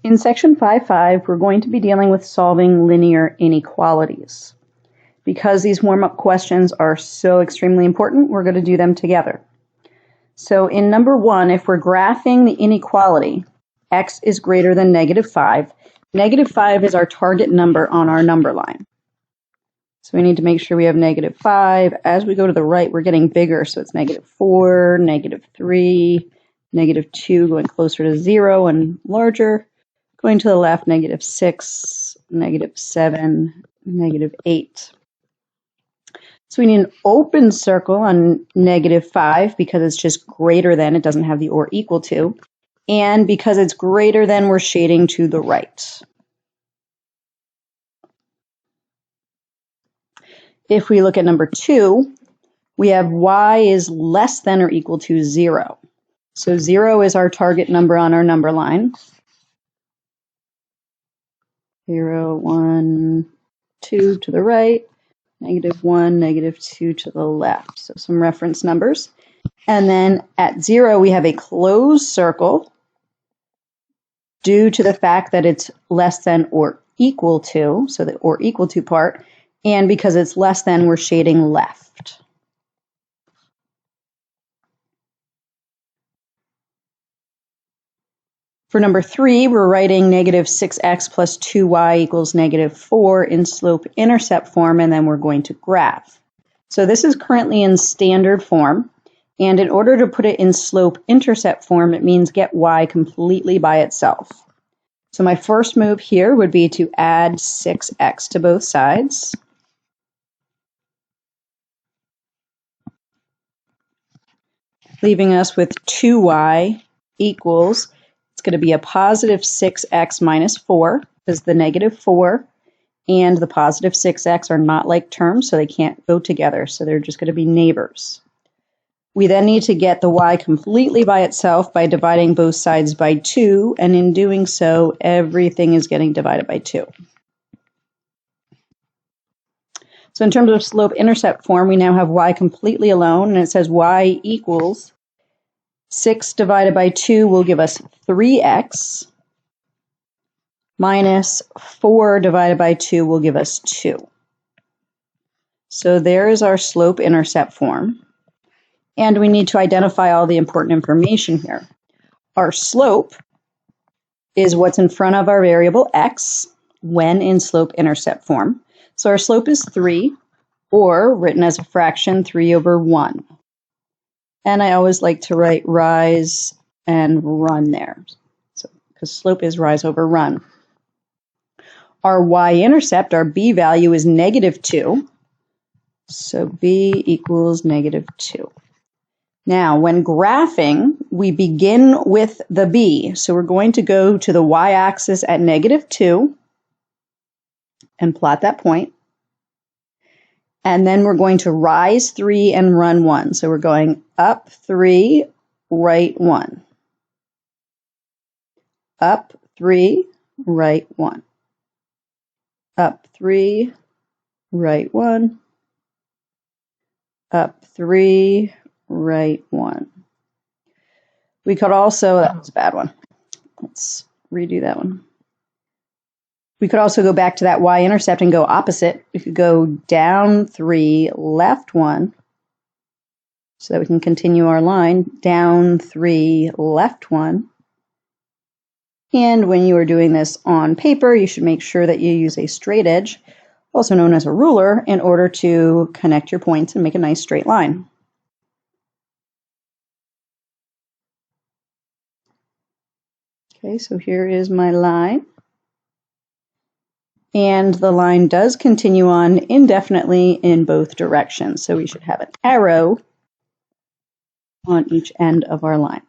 In section 5.5, we're going to be dealing with solving linear inequalities. Because these warm-up questions are so extremely important, we're going to do them together. So in number 1, if we're graphing the inequality, x is greater than -5, -5 is our target number on our number line. So we need to make sure we have -5. As we go to the right, we're getting bigger, so it's -4, -3, -2, going closer to 0 and larger. Going to the left, -6, -7, -8. So we need an open circle on -5 because it's just greater than, it doesn't have the or equal to. And because it's greater than, we're shading to the right. If we look at number 2, we have y is less than or equal to 0. So 0 is our target number on our number line. 0, 1, 2 to the right, -1, -2 to the left. So some reference numbers. And then at 0, we have a closed circle due to the fact that it's less than or equal to, so the or equal to part, and because it's less than, we're shading left. For number 3, we're writing -6x plus 2y equals -4 in slope-intercept form, and then we're going to graph. So this is currently in standard form, and in order to put it in slope-intercept form, it means get y completely by itself. So my first move here would be to add 6x to both sides. Leaving us with 2y equals, it's going to be a positive 6x minus 4, because the -4 and the positive 6x are not like terms, so they can't go together. So they're just going to be neighbors. We then need to get the y completely by itself by dividing both sides by 2, and in doing so, everything is getting divided by 2. So in terms of slope-intercept form, we now have y completely alone, and it says y equals 6 divided by 2 will give us 3x, minus 4 divided by 2 will give us 2. So there is our slope-intercept form. And we need to identify all the important information here. Our slope is what's in front of our variable x when in slope-intercept form. So our slope is 3, or written as a fraction, 3/1. And I always like to write rise and run there, so because slope is rise over run. Our y-intercept, our b value, is -2. So b equals -2. Now, when graphing, we begin with the b. So we're going to go to the y-axis at -2 and plot that point. And then we're going to rise 3 and run 1. So we're going up 3, right 1. Up 3, right 1. Up 3, right 1. Up 3, right 1. We could also, that was a bad one. Let's redo that one. We could also go back to that y-intercept and go opposite. We could go down 3, left 1, so that we can continue our line. Down 3, left 1. And when you are doing this on paper, you should make sure that you use a straight edge, also known as a ruler, in order to connect your points and make a nice straight line. Okay, so here is my line. And the line does continue on indefinitely in both directions. So we should have an arrow on each end of our line.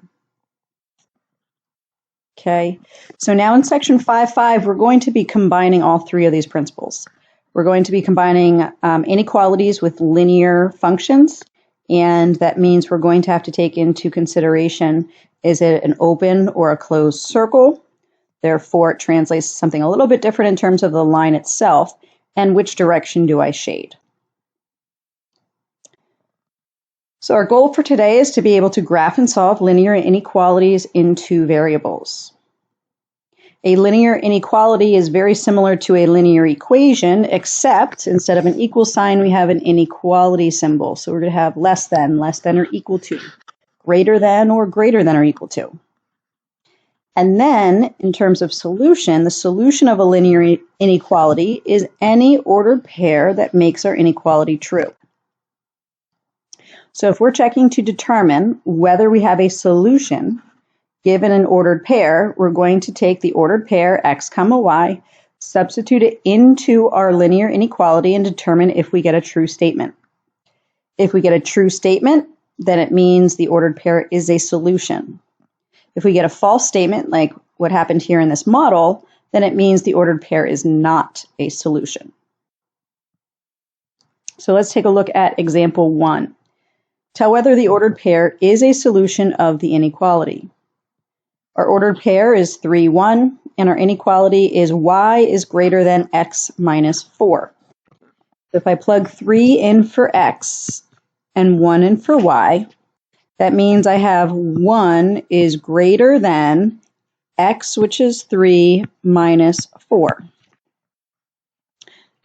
Okay, so now in section 5.5, we're going to be combining all 3 of these principles. We're going to be combining inequalities with linear functions, and that means we're going to have to take into consideration, is it an open or a closed circle? Therefore, it translates to something a little bit different in terms of the line itself, and which direction do I shade. So our goal for today is to be able to graph and solve linear inequalities in 2 variables. A linear inequality is very similar to a linear equation, except instead of an equal sign, we have an inequality symbol. So we're going to have less than or equal to, greater than or equal to. And then, in terms of solution, the solution of a linear inequality is any ordered pair that makes our inequality true. So if we're checking to determine whether we have a solution given an ordered pair, we're going to take the ordered pair x comma y, substitute it into our linear inequality, and determine if we get a true statement. If we get a true statement, then it means the ordered pair is a solution. If we get a false statement, like what happened here in this model, then it means the ordered pair is not a solution. So let's take a look at example 1. Tell whether the ordered pair is a solution of the inequality. Our ordered pair is 3, 1, and our inequality is y is greater than x minus 4. So if I plug 3 in for x and 1 in for y, that means I have 1 is greater than x, which is 3, minus 4. I'm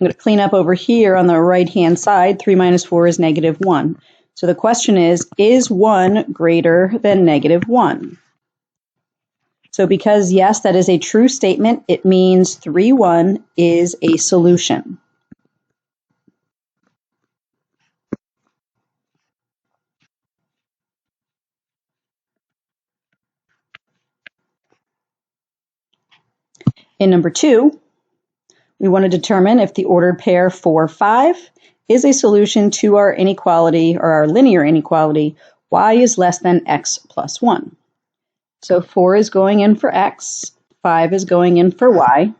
going to clean up over here on the right-hand side. 3 minus 4 is negative 1. So the question is 1 greater than negative 1? So because, yes, that is a true statement, it means 3, 1 is a solution. In number 2, we want to determine if the ordered pair 4, 5 is a solution to our inequality, or our linear inequality, y is less than x plus 1. So 4 is going in for x, 5 is going in for y.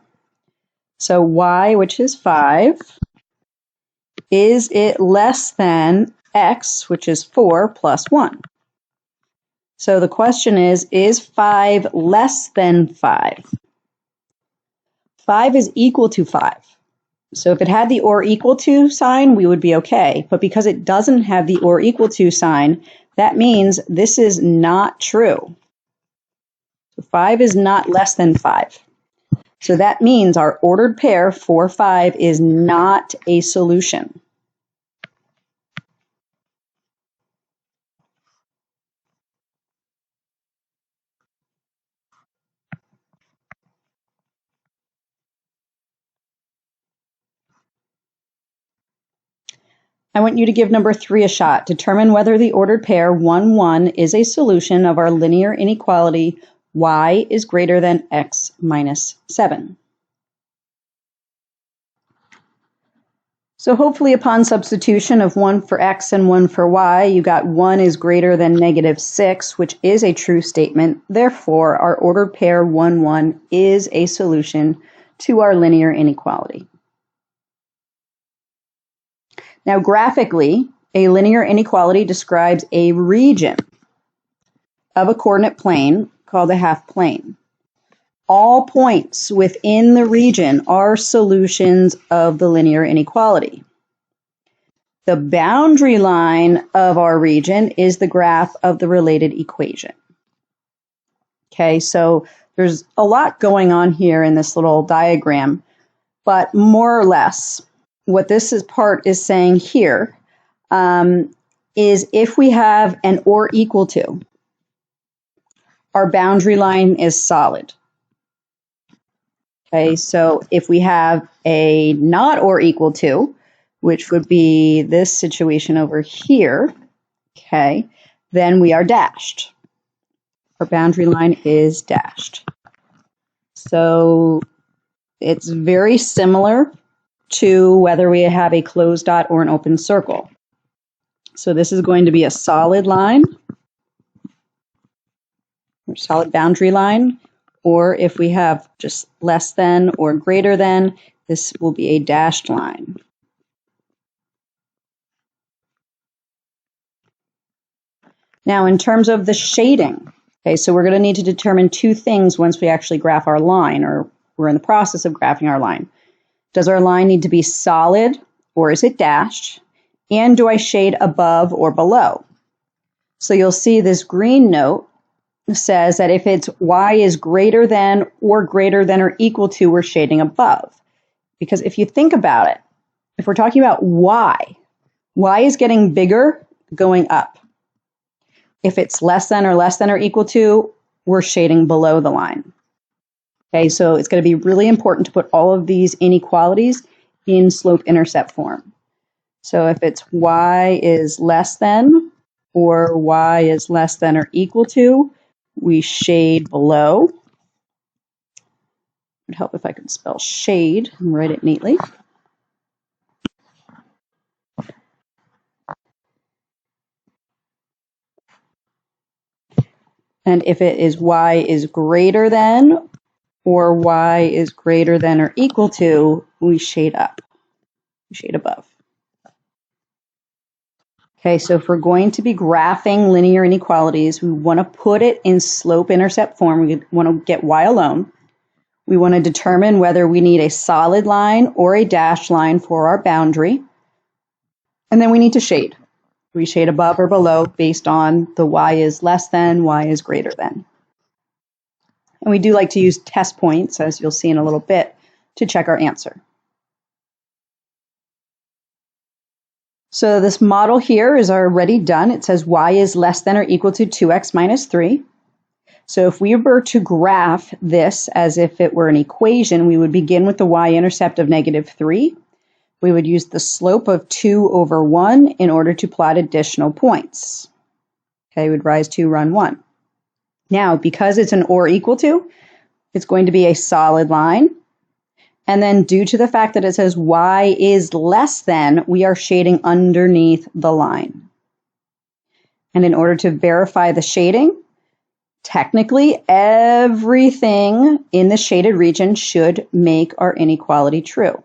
So y, which is 5, is it less than x, which is 4 plus 1? So the question is 5 less than 5? 5 is equal to 5. So if it had the or equal to sign, we would be okay. But because it doesn't have the or equal to sign, that means this is not true. So 5 is not less than 5. So that means our ordered pair 4, 5 is not a solution. I want you to give number 3 a shot. Determine whether the ordered pair 1, 1 is a solution of our linear inequality y is greater than x minus 7. So hopefully upon substitution of 1 for x and 1 for y, you got 1 is greater than negative 6, which is a true statement. Therefore, our ordered pair 1, 1 is a solution to our linear inequality. Now, graphically, a linear inequality describes a region of a coordinate plane called a half plane. All points within the region are solutions of the linear inequality. The boundary line of our region is the graph of the related equation. Okay, so there's a lot going on here in this little diagram, but more or less, what this part is saying here is if we have an or equal to, our boundary line is solid. Okay, so if we have a not or equal to, which would be this situation over here, okay, then we are dashed. Our boundary line is dashed. So it's very similar to whether we have a closed dot or an open circle. So this is going to be a solid line, or solid boundary line, or if we have just less than or greater than, this will be a dashed line. Now, in terms of the shading, okay, so we're going to need to determine 2 things once we actually graph our line, or we're in the process of graphing our line. Does our line need to be solid, or is it dashed? And do I shade above or below? So you'll see this green note says that if it's y is greater than or equal to, we're shading above. Because if you think about it, if we're talking about y is getting bigger, going up. If it's less than or equal to, we're shading below the line. Okay, so it's going to be really important to put all of these inequalities in slope-intercept form. So if it's y is less than or y is less than or equal to, we shade below. It would help if I could spell shade and write it neatly. And if it is y is greater than or y is greater than or equal to, we shade up, we shade above. Okay, so if we're going to be graphing linear inequalities, we want to put it in slope-intercept form. We want to get y alone. We want to determine whether we need a solid line or a dashed line for our boundary. And then we need to shade. We shade above or below based on the y is less than, y is greater than. And we do like to use test points, as you'll see in a little bit, to check our answer. So this model here is already done. It says y is less than or equal to 2x minus 3. So if we were to graph this as if it were an equation, we would begin with the y-intercept of -3. We would use the slope of 2 over 1 in order to plot additional points. Okay, we'd rise 2, run 1. Now, because it's an or equal to, it's going to be a solid line. And then due to the fact that it says y is less than, we are shading underneath the line. And in order to verify the shading, technically everything in the shaded region should make our inequality true.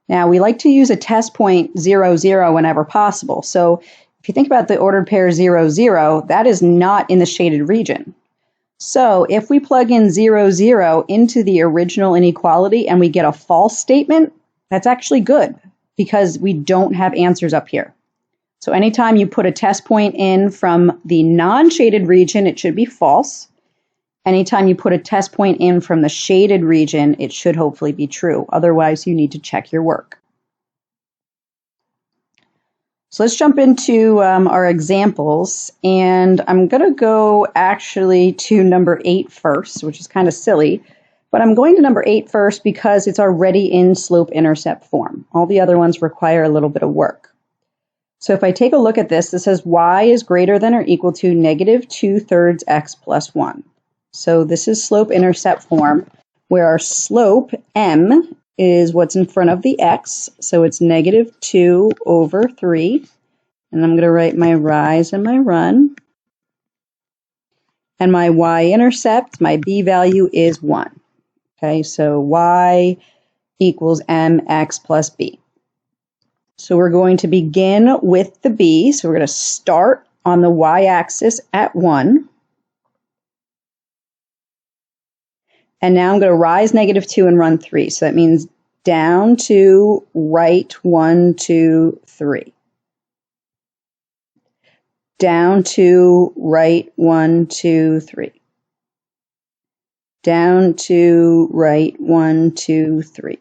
Now, we like to use a test point 0, 0 whenever possible. So if you think about the ordered pair 0, 0, that is not in the shaded region. So if we plug in 0, 0 into the original inequality and we get a false statement, that's actually good because we don't have answers up here. So anytime you put a test point in from the non-shaded region, it should be false. Anytime you put a test point in from the shaded region, it should hopefully be true. Otherwise, you need to check your work. So let's jump into our examples, and I'm going to go actually to number 8 first, which is kind of silly, but I'm going to number 8 first because it's already in slope-intercept form. All the other ones require a little bit of work. So if I take a look at this, it says y is greater than or equal to -2/3 x plus 1. So this is slope-intercept form, where our slope, m, is what's in front of the x, so it's -2 over 3. And I'm going to write my rise and my run. And my y-intercept, my b value is 1. Okay, so y equals mx plus b. So we're going to begin with the b. So we're going to start on the y-axis at 1. And now I'm going to rise -2 and run 3. So that means down to right 1, 2, 3. Down to right 1, 2, 3. Down to right 1, 2, 3.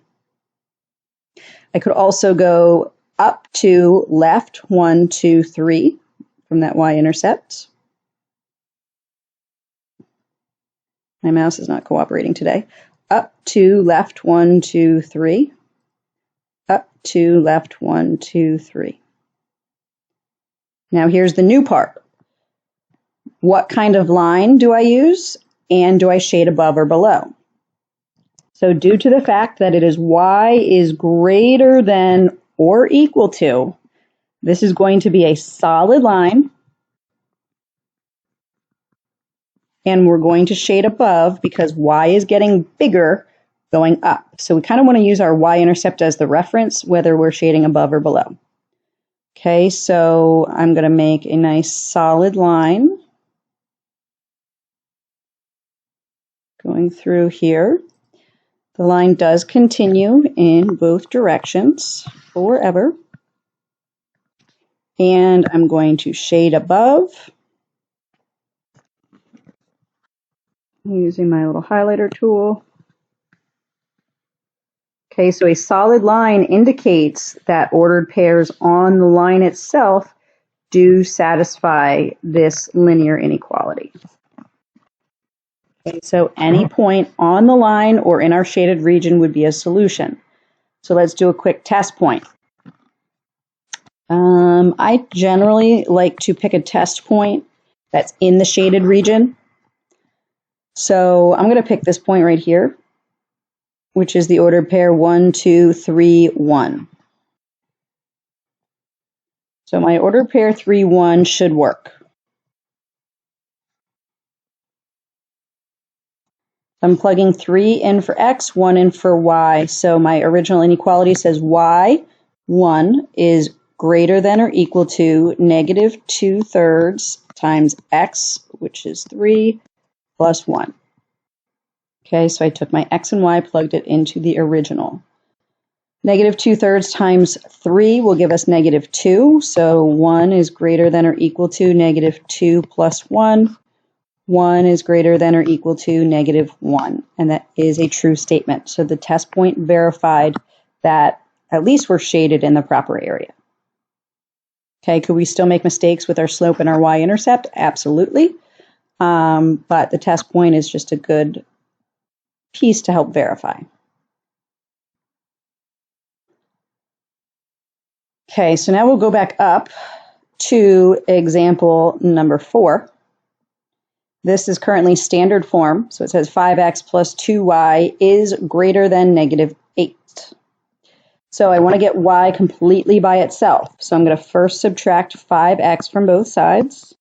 I could also go up to left 1, 2, 3 from that y-intercept. My mouse is not cooperating today. Up to left 1, 2, 3. Up to left 1, 2, 3. Now here's the new part. What kind of line do I use, and do I shade above or below? So due to the fact that it is y is greater than or equal to, this is going to be a solid line, and we're going to shade above because y is getting bigger going up. So we kind of want to use our y-intercept as the reference, whether we're shading above or below. Okay, so I'm going to make a nice solid line going through here. The line does continue in both directions forever. And I'm going to shade above. using my little highlighter tool. Okay, so a solid line indicates that ordered pairs on the line itself do satisfy this linear inequality. Okay, so any point on the line or in our shaded region would be a solution. So let's do a quick test point. I generally like to pick a test point that's in the shaded region. So I'm going to pick this point right here, which is the ordered pair 1, 2, 3, 1. So my ordered pair 3, 1 should work. I'm plugging 3 in for x, 1 in for y. So my original inequality says y1 is greater than or equal to negative 2/3 times x, which is 3, plus 1. Okay, so I took my x and y, plugged it into the original. Negative 2/3 times 3 will give us negative 2. So 1 is greater than or equal to negative 2 plus 1. 1 is greater than or equal to negative 1. And that is a true statement. So the test point verified that at least we're shaded in the proper area. Okay, could we still make mistakes with our slope and our y-intercept? Absolutely. But the test point is just a good piece to help verify. Okay, so now we'll go back up to example number 4. This is currently standard form, so it says 5x plus 2y is greater than negative 8. So I want to get y completely by itself. So I'm going to first subtract 5x from both sides,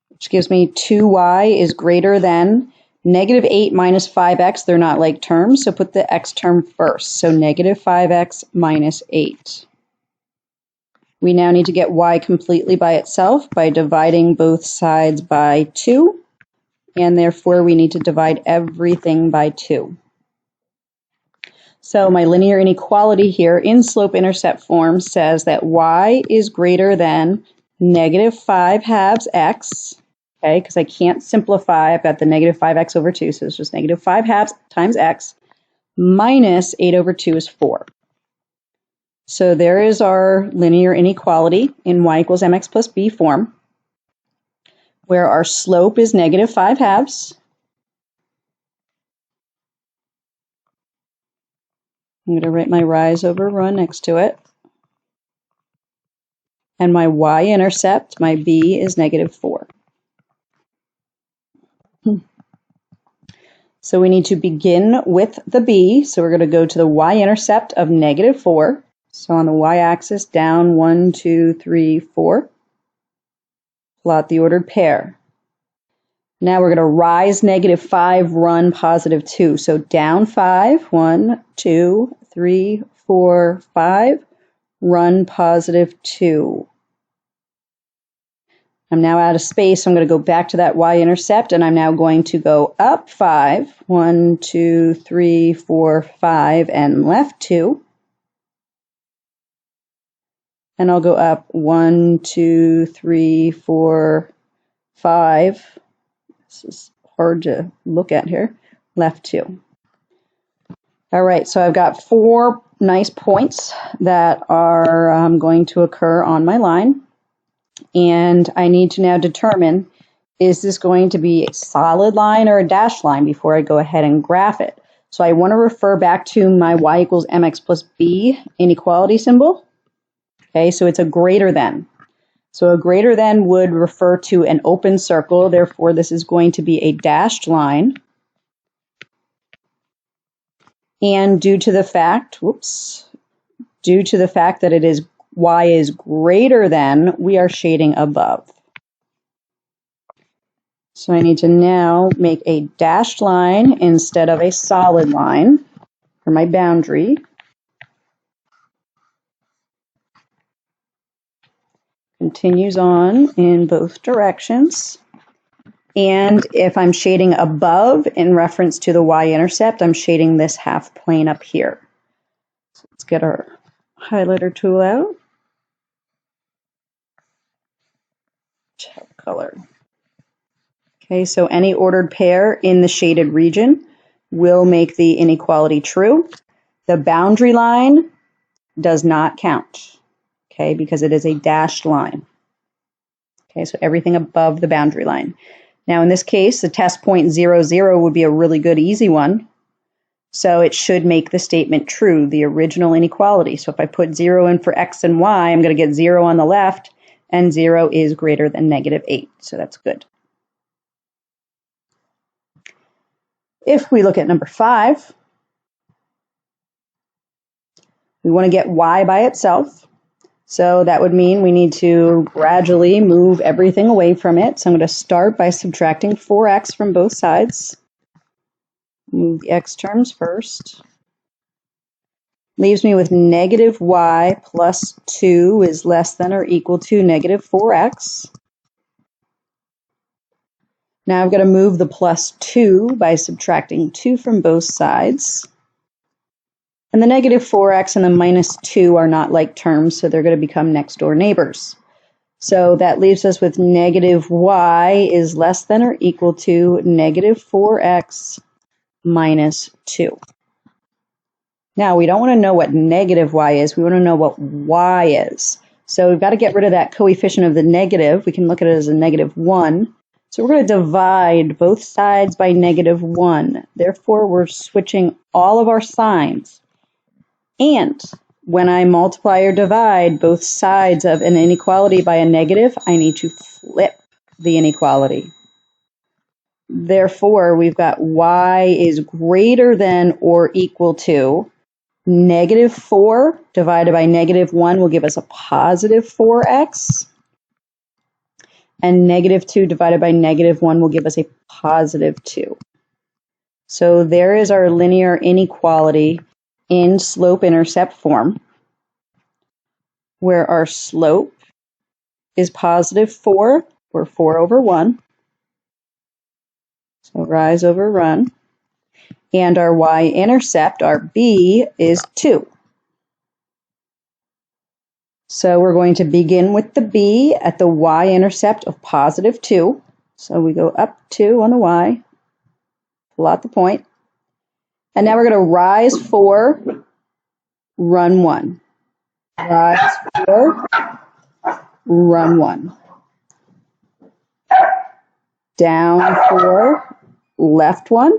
which gives me 2y is greater than negative 8 minus 5x. They're not like terms, so put the x term first. So negative 5x minus 8. We now need to get y completely by itself by dividing both sides by 2, and therefore we need to divide everything by 2. So my linear inequality here in slope-intercept form says that y is greater than negative 5 halves x, okay, because I can't simplify. I've got the negative 5x over 2, so it's just negative 5 halves times x, minus 8 over 2 is 4. So there is our linear inequality in y equals mx plus b form, where our slope is negative 5 halves. I'm going to write my rise over run next to it. And my y-intercept, my b, is negative 4. So we need to begin with the b. So we're going to go to the y-intercept of negative 4. So on the y-axis, down 1, 2, 3, 4. Plot the ordered pair. Now we're going to rise negative 5, run positive 2. So down 5, 1, 2, 3, 4, 5, run positive 2. I'm now out of space, so I'm going to go back to that y-intercept, and I'm now going to go up 5, 1, 2, 3, 4, 5, and left 2. And I'll go up 1, 2, 3, 4, 5. This is hard to look at here. Left 2. All right, so I've got 4 nice points that are going to occur on my line. And I need to now determine, is this going to be a solid line or a dashed line before I go ahead and graph it? So I want to refer back to my y equals mx plus b inequality symbol. Okay, so it's a greater than. So a greater than would refer to an open circle. Therefore, this is going to be a dashed line. And due to the fact that it is y is greater than, we are shading above. So I need to now make a dashed line instead of a solid line for my boundary. Continues on in both directions. And if I'm shading above in reference to the y-intercept, I'm shading this half plane up here. So let's get our highlighter tool out. color. Okay, so any ordered pair in the shaded region will make the inequality true. The boundary line does not count, okay, because it is a dashed line. Okay, so everything above the boundary line. Now in this case, the test point 0, 0 would be a really good easy one. So it should make the statement true, the original inequality. So if I put 0 in for x and y, I'm going to get 0 on the left, and 0 is greater than -8. So that's good. If we look at number 5, we want to get y by itself. So that would mean we need to gradually move everything away from it. So I'm going to start by subtracting 4x from both sides. Move the x terms first. Leaves me with -y plus 2 is less than or equal to -4x. Now I've got to move the plus 2 by subtracting 2 from both sides. And the -4x and the -2 are not like terms, so they're going to become next door neighbors. So that leaves us with -y is less than or equal to -4x minus 2. Now we don't want to know what -y is, we want to know what y is. So we've got to get rid of that coefficient of the negative. We can look at it as a -1. So we're going to divide both sides by -1. Therefore, we're switching all of our signs. And when I multiply or divide both sides of an inequality by a negative, I need to flip the inequality. Therefore, we've got y is greater than or equal to -4 divided by -1 will give us a positive 4x. And -2 divided by -1 will give us a positive 2. So there is our linear inequality in slope-intercept form, where our slope is +4, or 4 over 1. So rise over run. And our y-intercept, our b, is 2. So we're going to begin with the b at the y-intercept of +2. So we go up 2 on the y, plot the point. And now we're going to rise 4, run 1. Rise 4, run 1. Down 4, left 1.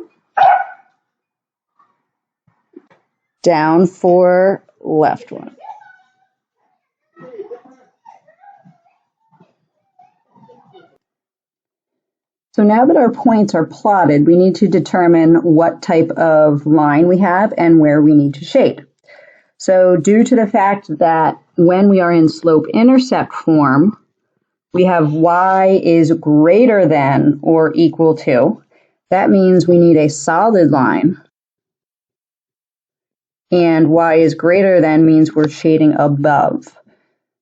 Down 4, left 1. So now that our points are plotted, we need to determine what type of line we have and where we need to shade. So due to the fact that when we are in slope-intercept form, we have y is greater than or equal to, that means we need a solid line. And y is greater than means we're shading above.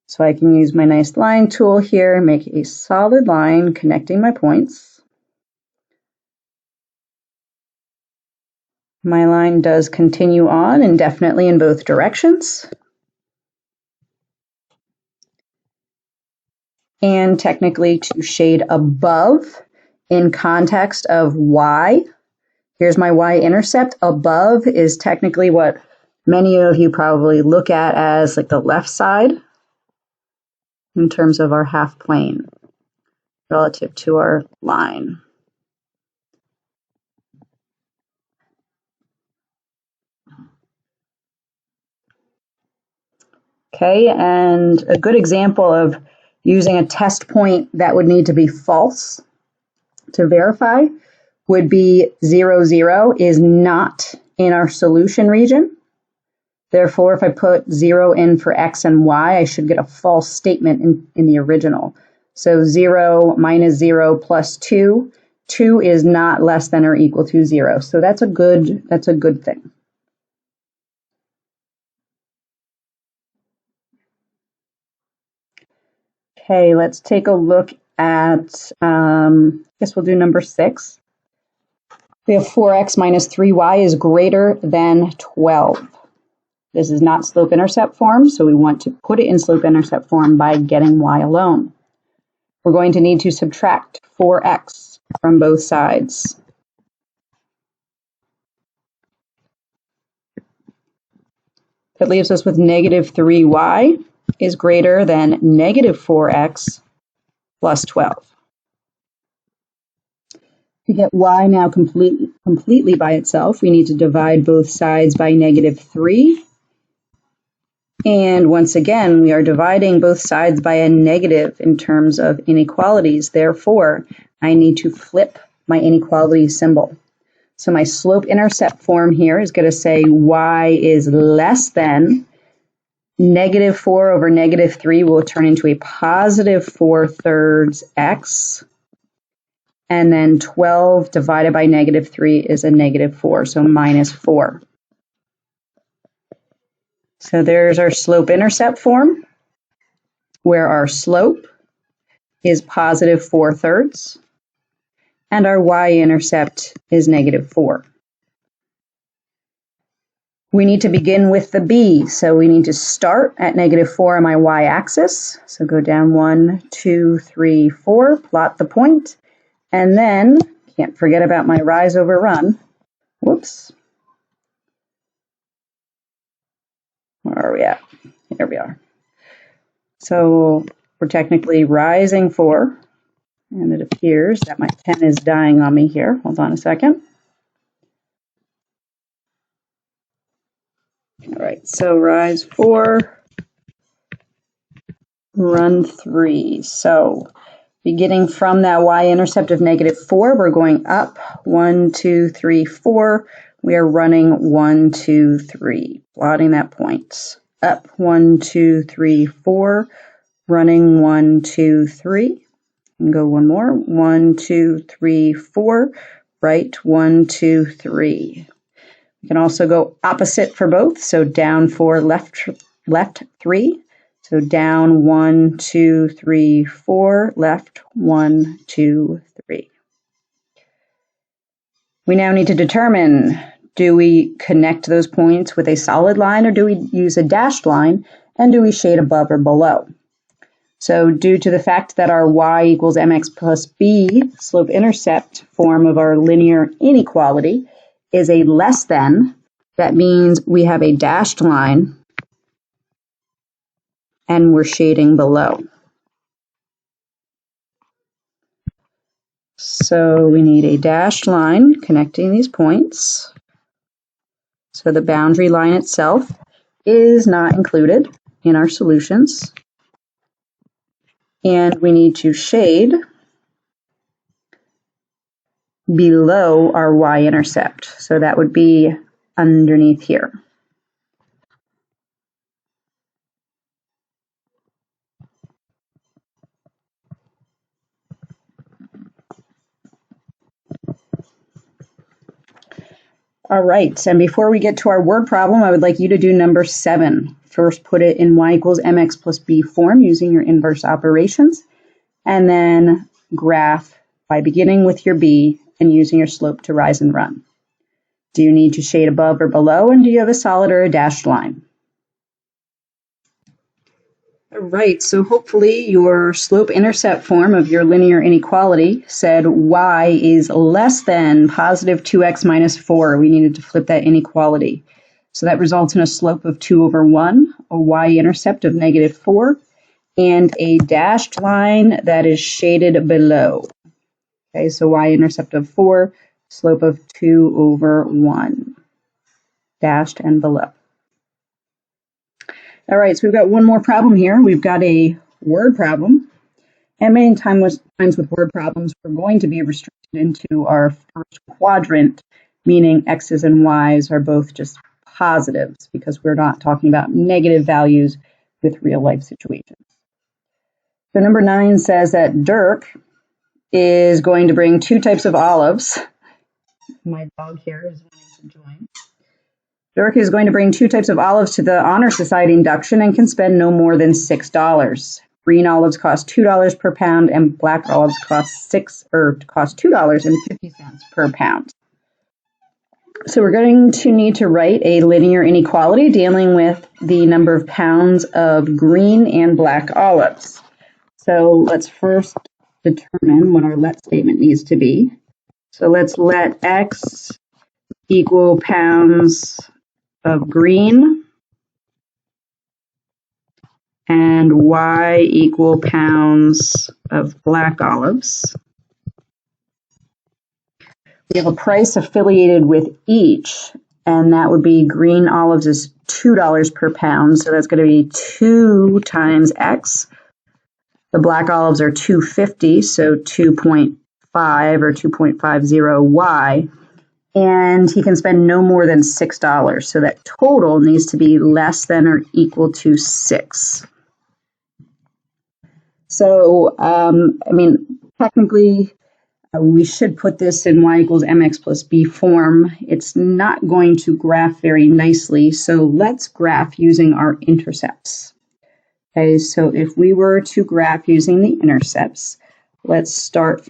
So I can use my nice line tool here, make a solid line connecting my points. My line does continue on indefinitely in both directions. And technically to shade above in context of y, here's my y-intercept. Above is technically what many of you probably look at as like the left side in terms of our half plane relative to our line. Okay, and a good example of using a test point that would need to be false to verify would be 0, 0 is not in our solution region. Therefore, if I put 0 in for x and y, I should get a false statement in the original. So 0 minus 0 plus 2, 2 is not less than or equal to 0. So that's a good thing. Okay, let's take a look at, I guess we'll do number 6. We have 4x minus 3y is greater than 12. This is not slope-intercept form, so we want to put it in slope-intercept form by getting y alone. we're going to need to subtract 4x from both sides. That leaves us with negative 3y is greater than negative 4x plus 12. To get y now completely by itself, we need to divide both sides by negative 3. And once again, we are dividing both sides by a negative in terms of inequalities. Therefore, I need to flip my inequality symbol. So my slope-intercept form here is going to say y is less than negative 4 over negative 3 will turn into a positive 4/3 x. And then 12 divided by negative 3 is a negative 4, so minus 4. So there's our slope-intercept form, where our slope is positive 4/3, and our y-intercept is negative 4. We need to begin with the b, so we need to start at negative 4 on my y-axis. So go down 1, 2, 3, 4, plot the point, and then, can't forget about my rise over run. Whoops. Where are we at? Here we are. So we're technically rising 4, and it appears that my pen is dying on me here. Hold on a second. All right, so rise 4, run 3. So beginning from that y-intercept of negative 4, we're going up 1, 2, 3, 4. We are running 1, 2, 3, plotting that point. Up 1, 2, 3, 4, running 1, 2, 3. And go one more. 1, 2, 3, 4. Right, 1, 2, 3. You can also go opposite for both. So down 4, left 3. So down 1, 2, 3, 4, left 1, 2, 3. We now need to determine, do we connect those points with a solid line or do we use a dashed line, and do we shade above or below? So due to the fact that our y equals mx plus b slope-intercept form of our linear inequality is a less than, that means we have a dashed line and we're shading below. So we need a dashed line connecting these points. So the boundary line itself is not included in our solutions. And we need to shade below our y-intercept. So that would be underneath here. All right, and before we get to our word problem, I would like you to do number 7. First, put it in y equals mx plus b form using your inverse operations, and then graph by beginning with your b and using your slope to rise and run. Do you need to shade above or below, and do you have a solid or a dashed line? All right, so hopefully your slope-intercept form of your linear inequality said y is less than positive 2x minus 4. We needed to flip that inequality. So that results in a slope of 2 over 1, a y-intercept of negative 4, and a dashed line that is shaded below. Okay, so y-intercept of 4, slope of 2 over 1, dashed and below. All right, so we've got one more problem here. We've got a word problem. And many times with word problems, we're going to be restricted into our first quadrant, meaning x's and y's are both just positives because we're not talking about negative values with real life situations. So number 9 says that Dirk is going to bring 2 types of olives. My dog here is wanting to join. Dirk is going to bring 2 types of olives to the Honor Society induction and can spend no more than $6. Green olives cost $2 per pound and black olives cost $2.50 per pound. So we're going to need to write a linear inequality dealing with the number of pounds of green and black olives. So let's first determine what our let statement needs to be. So let's let X equal pounds of green and Y equal pounds of black olives. We have a price affiliated with each, and that would be green olives is $2 per pound, so that's going to be 2 times X. The black olives are $2.50, so 2.5 or 2.50 Y. And he can spend no more than $6, so that total needs to be less than or equal to 6. So, technically, we should put this in y equals mx plus b form. It's not going to graph very nicely, so let's graph using our intercepts. Okay, so if we were to graph using the intercepts, let's start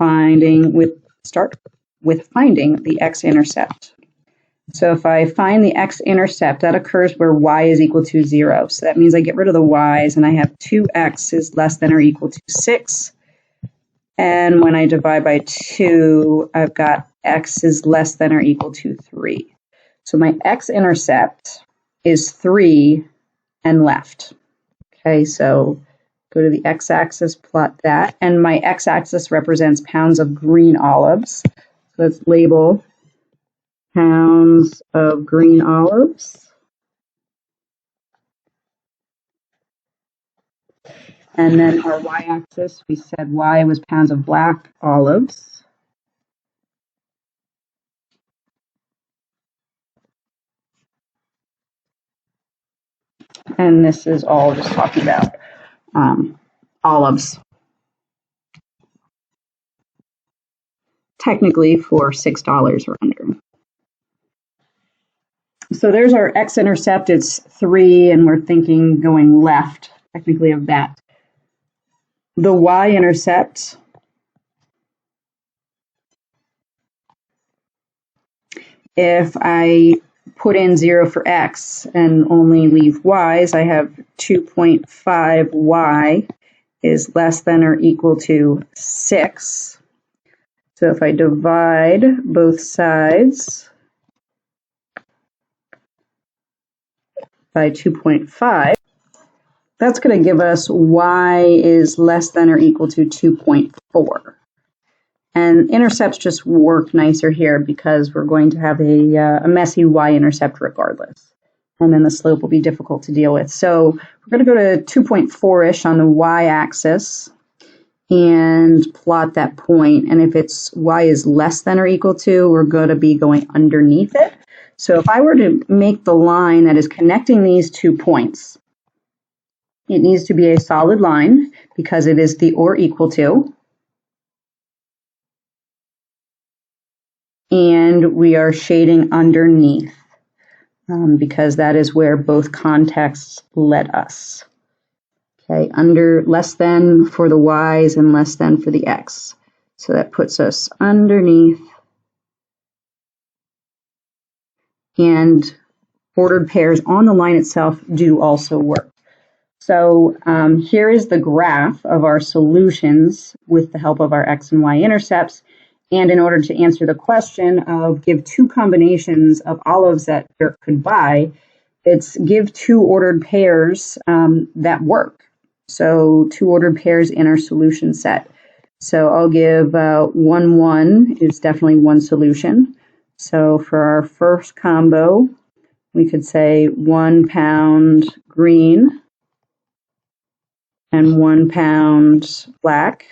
with finding the x-intercept. So if I find the x-intercept, that occurs where y is equal to 0. So that means I get rid of the y's and I have 2x is less than or equal to 6. And when I divide by 2, I've got x is less than or equal to 3. So my x-intercept is 3 and left. Okay, so go to the x-axis, plot that. And my x-axis represents pounds of green olives. So let's label pounds of green olives. And then our y-axis, we said y was pounds of black olives. And this is all just talking about olives. Technically for $6 or under. So there's our x-intercept. It's 3, and we're thinking going left, technically, of that. The y-intercept, if I put in 0 for x and only leave y's, I have 2.5y is less than or equal to 6. So if I divide both sides by 2.5, that's going to give us y is less than or equal to 2.4. And intercepts just work nicer here because we're going to have a messy y-intercept regardless. And then the slope will be difficult to deal with. So we're going to go to 2.4-ish on the y-axis and plot that point. And if it's y is less than or equal to, we're going to be going underneath it. So if I were to make the line that is connecting these 2 points, it needs to be a solid line because it is the or equal to. And we are shading underneath because that is where both contexts led us. Okay, under less than for the y's and less than for the x. So that puts us underneath. And ordered pairs on the line itself do also work. So here is the graph of our solutions with the help of our x and y intercepts. And in order to answer the question of give 2 combinations of olives that Dirk could buy, it's give 2 ordered pairs that work. So 2 ordered pairs in our solution set. So I'll give 1, 1 is definitely one solution. So for our first combo, we could say 1 pound green and 1 pound black.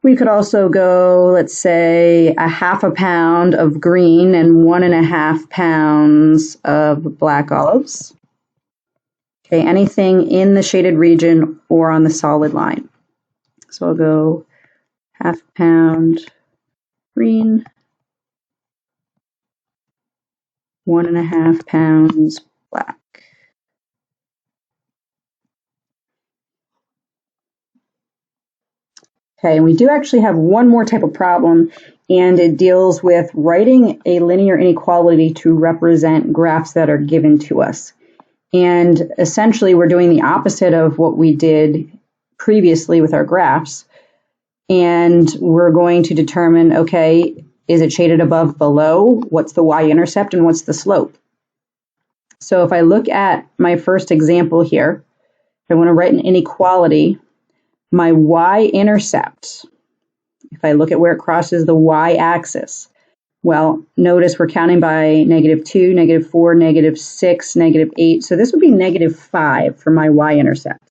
We could also go, let's say, a half a pound of green and 1.5 pounds of black olives. Okay, anything in the shaded region or on the solid line. So I'll go half pound green, 1.5 pounds black. Okay, and we do actually have one more type of problem, and it deals with writing a linear inequality to represent graphs that are given to us. And essentially, we're doing the opposite of what we did previously with our graphs. And we're going to determine, okay, is it shaded above, below? What's the y-intercept and what's the slope? So if I look at my first example here, I want to write an inequality. My y-intercept, if I look at where it crosses the y-axis, well, notice we're counting by -2, -4, -6, -8. So this would be -5 for my y-intercept.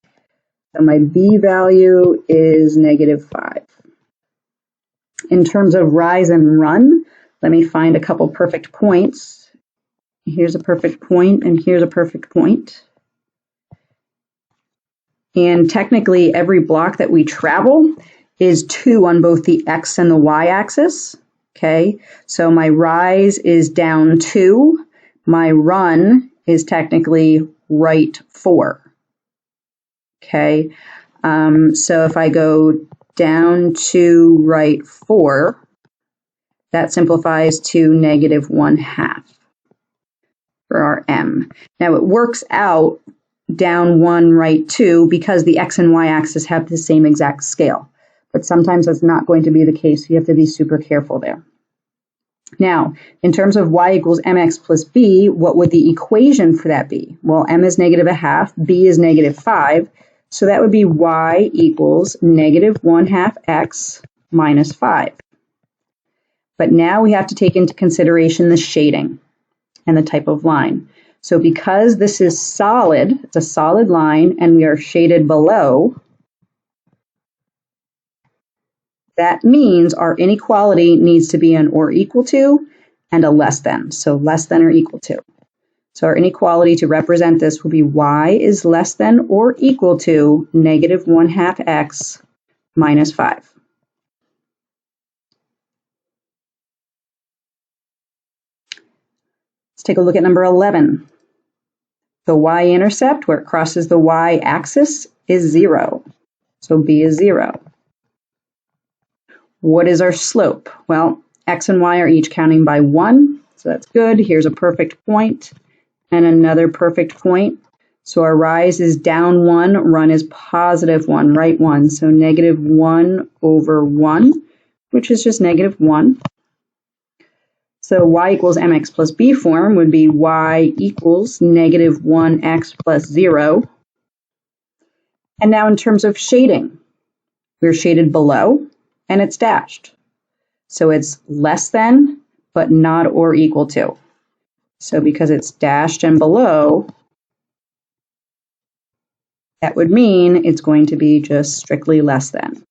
So my b value is -5. In terms of rise and run, let me find a couple perfect points. Here's a perfect point, and here's a perfect point. And technically, every block that we travel is 2 on both the x and the y-axis. Okay, so my rise is down 2. My run is technically right 4. Okay, so if I go down to right 4, that simplifies to -1/2 for our m. Now it works out down 1, right 2, because the x and y axis have the same exact scale. But sometimes that's not going to be the case. So you have to be super careful there. Now, in terms of y equals mx plus b, what would the equation for that be? Well, m is -1/2, b is -5. So that would be y equals -1/2 x minus 5. But now we have to take into consideration the shading and the type of line. So because this is solid, it's a solid line, and we are shaded below, that means our inequality needs to be an or equal to and a less than. So less than or equal to. So our inequality to represent this will be y is less than or equal to -1/2 x minus 5. Let's take a look at number 11. The y-intercept, where it crosses the y-axis, is 0. So b is 0. What is our slope? Well, x and y are each counting by 1, so that's good. Here's a perfect point and another perfect point. So our rise is down 1, run is +1, right 1. So -1/1, which is just -1. So y equals mx plus b form would be y equals -1x plus 0. And now in terms of shading, we're shaded below and it's dashed. So it's less than, but not or equal to. So because it's dashed and below, that would mean it's going to be just strictly less than.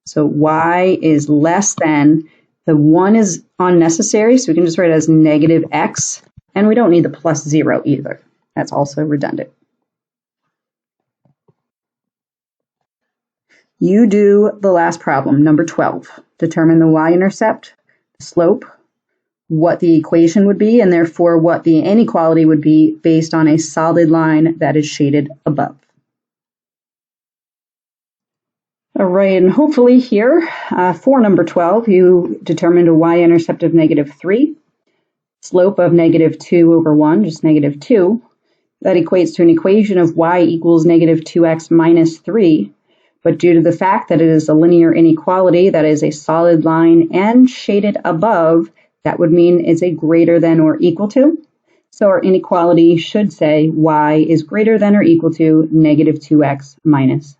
So y is less than. The 1 is unnecessary, so we can just write it as -x, and we don't need the +0 either. That's also redundant. You do the last problem, number 12. Determine the y-intercept, the slope, what the equation would be, and therefore what the inequality would be based on a solid line that is shaded above. All right, and hopefully here, for number 12, you determined a y-intercept of -3, slope of -2/1, just -2. That equates to an equation of y equals -2x minus 3. But due to the fact that it is a linear inequality that is a solid line and shaded above, that would mean it's a greater than or equal to. So our inequality should say y is greater than or equal to -2x minus